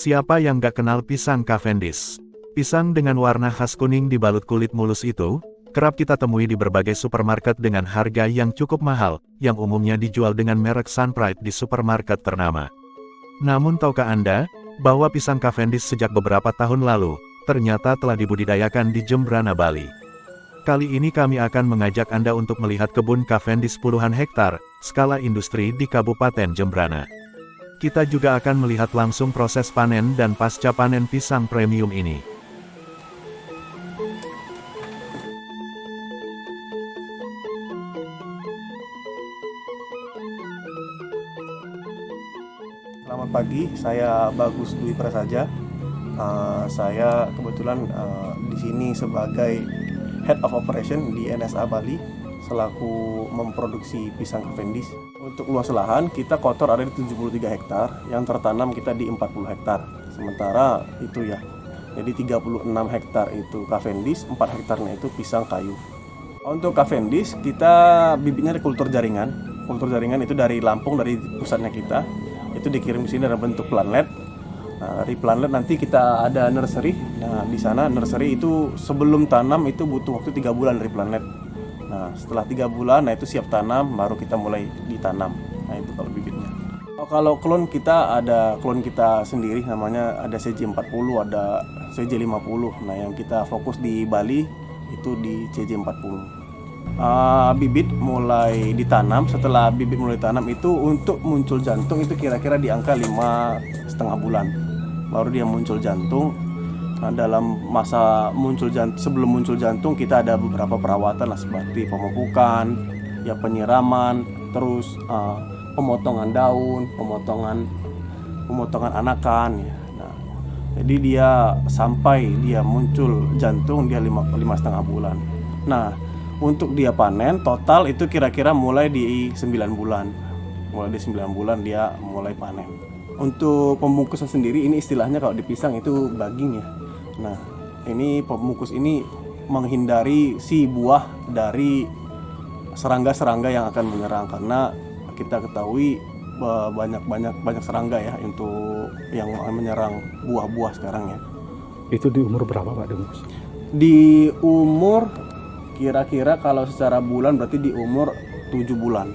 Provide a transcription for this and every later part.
Siapa yang gak kenal pisang Cavendish? Pisang dengan warna khas kuning dibalut kulit mulus itu, kerap kita temui di berbagai supermarket dengan harga yang cukup mahal, yang umumnya dijual dengan merek Sunpride di supermarket ternama. Namun tahukah Anda, bahwa pisang Cavendish sejak beberapa tahun lalu, ternyata telah dibudidayakan di Jembrana, Bali. Kali ini kami akan mengajak Anda untuk melihat kebun Cavendish puluhan hektar, skala industri di Kabupaten Jembrana. Kita juga akan melihat langsung proses panen dan pasca panen pisang premium ini. Selamat pagi, saya Bagus Dwi Prasaja. Saya kebetulan di sini sebagai Head of Operation di NSA Bali, selaku memproduksi pisang Cavendish. Untuk luas lahan, kita kotor ada di 73 hektar, yang tertanam kita di 40 hektar. Sementara itu ya, jadi 36 hektar itu Cavendish, 4 hektarnya itu pisang kayu. Untuk Cavendish, kita bibitnya dari kultur jaringan. Kultur jaringan itu dari Lampung, dari pusatnya kita. Itu dikirim sini dalam bentuk planlet. Nah, dari planlet nanti kita ada nursery. Nah, di sana nursery itu sebelum tanam itu butuh waktu 3 bulan dari planlet. Nah, setelah 3 bulan, nah itu siap tanam, baru kita mulai ditanam. Nah, itu kalau bibitnya. Kalau klon kita ada klon kita sendiri, namanya ada CJ40, ada CJ50. Nah, yang kita fokus di Bali itu di CJ40. Bibit mulai ditanam, setelah bibit mulai ditanam itu untuk muncul jantung itu kira-kira di angka 5,5 bulan. Baru dia muncul jantung. Nah, dalam masa muncul jantung, sebelum muncul jantung kita ada beberapa perawatan lah, seperti pemupukan, ya penyiraman, terus pemotongan daun, pemotongan anakan ya. Nah, jadi dia sampai dia muncul jantung dia 5,5 bulan. Nah, untuk dia panen total itu kira-kira mulai di 9 bulan. Mulai di 9 bulan dia mulai panen. Untuk pembungkusan sendiri ini istilahnya kalau di pisang itu bagging ya. Nah, ini pembungkus ini menghindari si buah dari serangga-serangga yang akan menyerang, karena kita ketahui banyak serangga ya untuk yang menyerang buah-buah sekarang ya. Itu di umur berapa Pak dibungkus? Di umur kira-kira kalau secara bulan berarti di umur 7 bulan.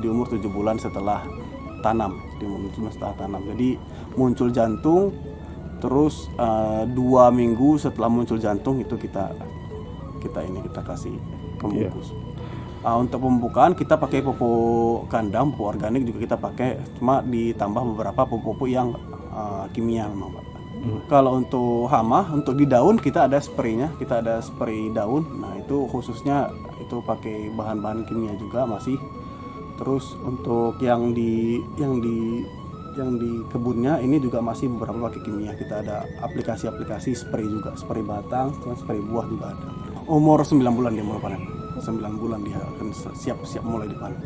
Di umur 7 bulan setelah tanam, Jadi muncul jantung, terus 2 minggu setelah muncul jantung itu kita kasih pembungkus. Untuk pembukaan kita pakai pupuk kandang, pupuk organik juga kita pakai, cuma ditambah beberapa pupuk yang kimia memang Pak. Kalau untuk hama, untuk di daun kita ada spraynya, kita ada spray daun. Nah, itu khususnya itu pakai bahan-bahan kimia juga masih. Terus untuk yang di kebunnya ini juga masih beberapa pakai kimia. Kita ada aplikasi spray juga, spray batang, spray buah juga ada. Umur 9 bulan dia mulai panen. 9 bulan dia akan siap mulai dipanen.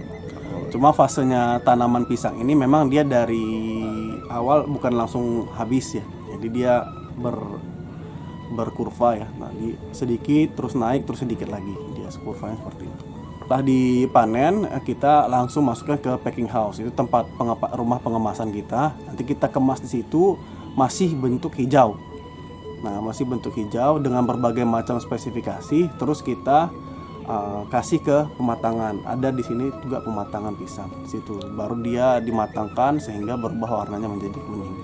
Cuma fasenya tanaman pisang ini memang dia dari awal bukan langsung habis ya. Jadi dia berkurva ya. Nah, sedikit terus naik terus sedikit lagi. Dia kurvanya seperti itu. Setelah dipanen, kita langsung masukkan ke packing house. Itu tempat rumah pengemasan kita. Nanti kita kemas di situ masih bentuk hijau. Nah, masih bentuk hijau dengan berbagai macam spesifikasi. Terus kita kasih ke pematangan. Ada di sini juga pematangan pisang. Di situ baru dia dimatangkan sehingga berubah warnanya menjadi kuning.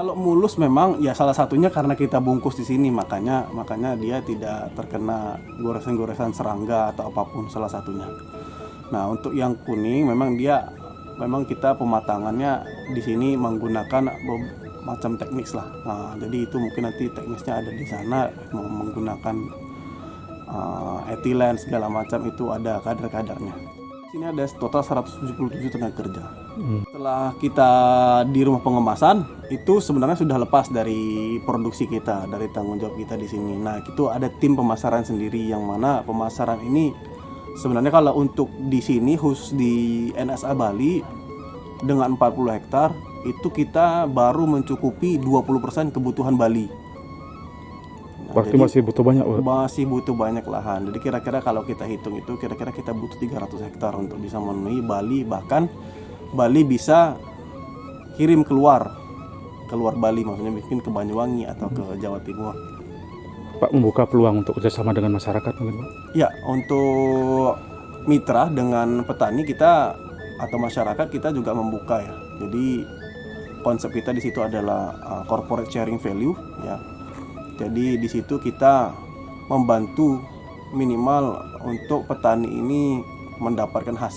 Kalau mulus memang ya salah satunya karena kita bungkus di sini, makanya dia tidak terkena goresan-goresan serangga atau apapun, salah satunya. Nah, untuk yang kuning memang kita pematangannya di sini menggunakan macam teknik lah. Nah, jadi itu mungkin nanti teknisnya ada di sana, menggunakan etilen segala macam, itu ada kadar-kadarnya. Sini ada total 177 tenaga kerja. Setelah kita di rumah pengemasan, itu sebenarnya sudah lepas dari produksi kita, dari tanggung jawab kita di sini. Nah, itu ada tim pemasaran sendiri, yang mana pemasaran ini sebenarnya kalau untuk di sini khusus di NSA Bali dengan 40 hektar itu kita baru mencukupi 20% kebutuhan Bali. Berarti masih butuh banyak, Pak? Masih butuh banyak lahan. Jadi kira-kira kalau kita hitung itu kira-kira kita butuh 300 hektar untuk bisa memenuhi Bali. Bahkan Bali bisa kirim keluar Bali, maksudnya bikin ke Banyuwangi atau ke Jawa Timur. Pak, membuka peluang untuk kerjasama dengan masyarakat mungkin, Pak? Ya, untuk mitra dengan petani kita atau masyarakat kita juga membuka ya. Jadi konsep kita di situ adalah corporate sharing value ya. Jadi di situ kita membantu minimal untuk petani ini mendapatkan hasil